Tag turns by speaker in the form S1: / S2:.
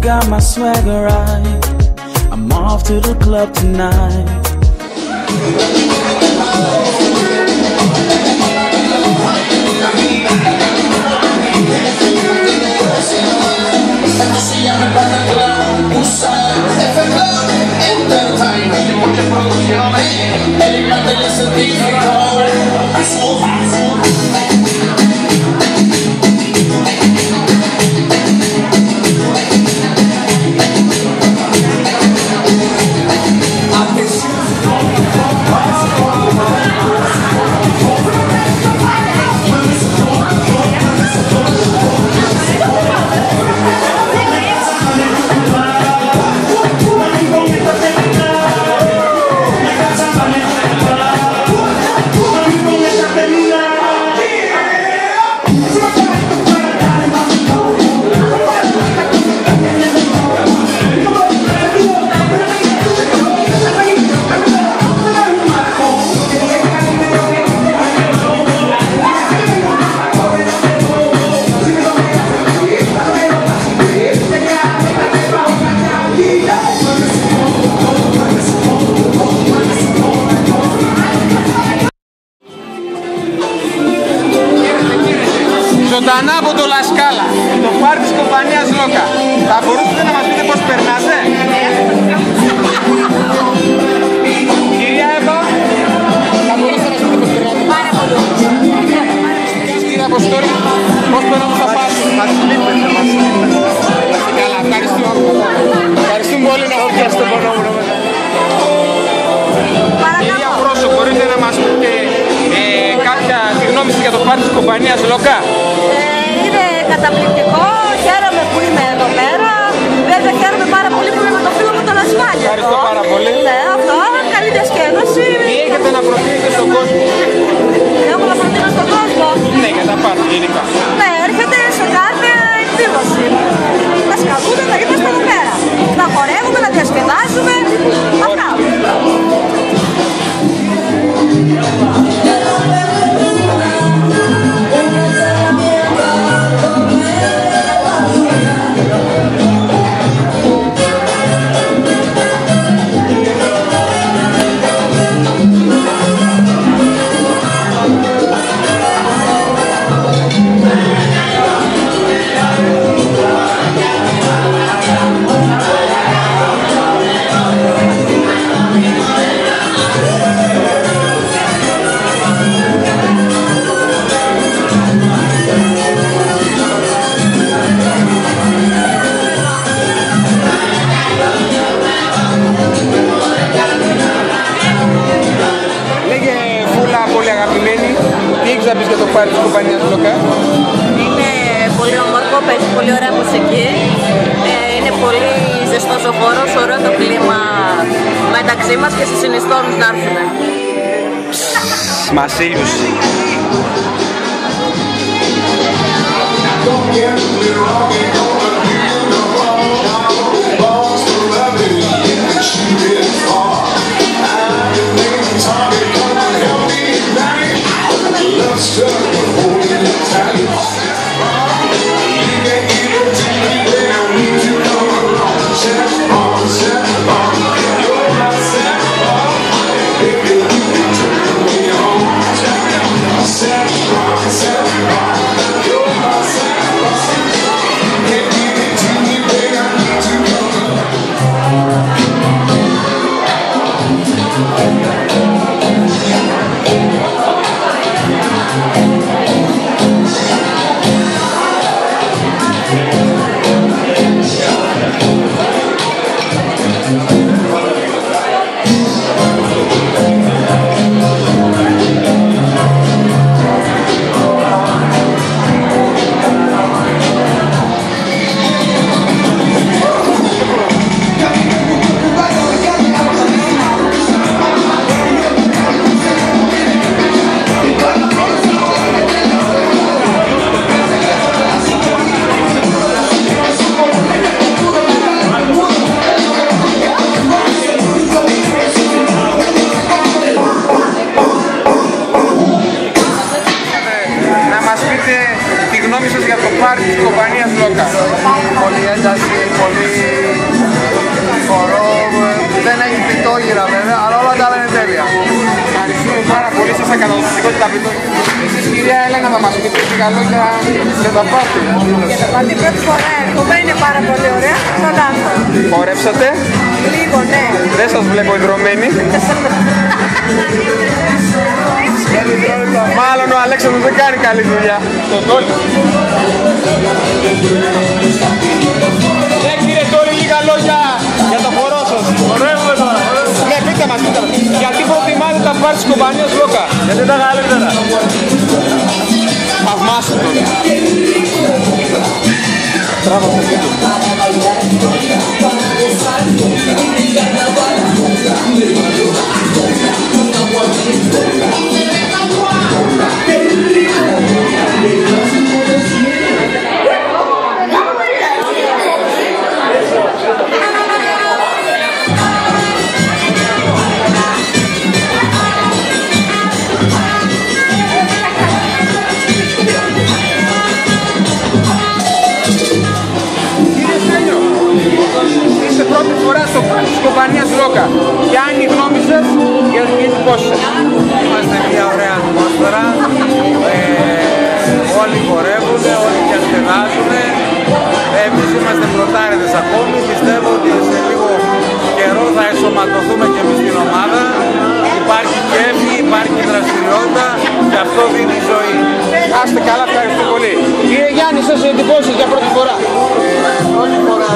S1: got my swagger right. I'm off to the club tonight.
S2: Ζωντανά από το Λασκάλα, το πάρτι της κομπανίας Λόκα. Θα μπορούσατε να μας πείτε πώς περνάτε? Κυρία Εύα, θα μπορούσατε να μας πείτε πώς περνάτε? Πάρα πολύ. Κύριε Αποστόλη, πώς περνάμε στα πάρτι? Μας λείπετε, μας λείπετε. Καλά, ευχαριστούμε. Ευχαριστούμε πολύ να έχω πιάσει τον πόνο μου. Κυρία Πρόσω, μπορείτε να μας πείτε κάποια γνώμη για το πάρτι της κομπανίας Λόκα?
S3: Είναι καταπληκτικό, χαίρομαι που είμαι εδώ πέρα. Βέβαια χαίρομαι πάρα πολύ που είμαι με το φίλο μου τον Ασφάλεια.
S2: Ευχαριστώ πάρα πολύ.
S3: Ναι, αυτό, καλή διασκέδαση.
S2: Τι έχετε να προτείνετε στον κόσμο?
S3: Έχω να προτείνω στον κόσμο.
S2: Ναι, για τα πάρτι γενικά.
S3: Ναι, έρχεται σε κάθε εκδήλωση. Να σκαλούνται, να είμαστε εδώ πέρα. Να χορεύουμε, να διασκεδάζουμε. Αυτά.
S2: Τι έχεις να πεις για το πάρτι της κομπανίας Λόκα?
S3: Είναι πολύ όμορφο, παίζει πολύ ωραία μουσική. Είναι πολύ ζεστός ο χώρος, ωραίο το κλίμα μεταξύ μας και σε συνιστώ όλους να έρθουμε.
S2: Μασίλιους.
S4: Yeah.
S2: πολύ χορό, δεν έχει πιτόγυρα βέβαια, αλλά όλα τα άλλα είναι τέλεια. Ευχαριστούμε πάρα πολύ σας τα καταδοτικότητα πιτόγυρα. Εσείς κυρία Έλενα θα μας πείτε λίγα λόγια για τα πάρτι.
S4: Για τα πάρτι πρώτη φορά έρχομαι, είναι πάρα πολύ ωραία, θα λάθω.
S2: Χορέψατε?
S4: Λίγο, ναι.
S2: Δεν σας βλέπω ιδρωμένοι. Μάλλον ο Αλέξανδρος δεν κάνει καλή δουλειά. Το Τόλι. Ναι κύριε Τόλι, λίγα λόγια για το χορό σας.
S5: Χορεύουμε τώρα.
S2: Ναι, πείτε μας. Γιατί προτιμάτε τα πάρτι της κομπανίας Λόκα?
S5: Γιατί τα καλύτερα.
S2: Θαυμάστε τον. Μπράβο στο σπίτι. Είστε πρώτη φορά στο πάρτι της κομπανίας Λόκα. Ποια είναι η γνώμη σας για την εντυπώση σας?
S5: Είμαστε μια ωραία ατμόσφαιρα. Όλοι χορεύουν, όλοι διασκεδάζουν. Εμείς είμαστε πρωτάριδες ακόμη. Πιστεύω ότι σε λίγο καιρό θα ενσωματωθούμε και εμείς στην ομάδα. Υπάρχει κέφι, υπάρχει δραστηριότητα και αυτό δίνει ζωή.
S2: Άστε καλά, ευχαριστώ πολύ. Κύριε Γιάννη, σας εντυπώσεις για πρώτη φορά?
S5: Πρώτη φορά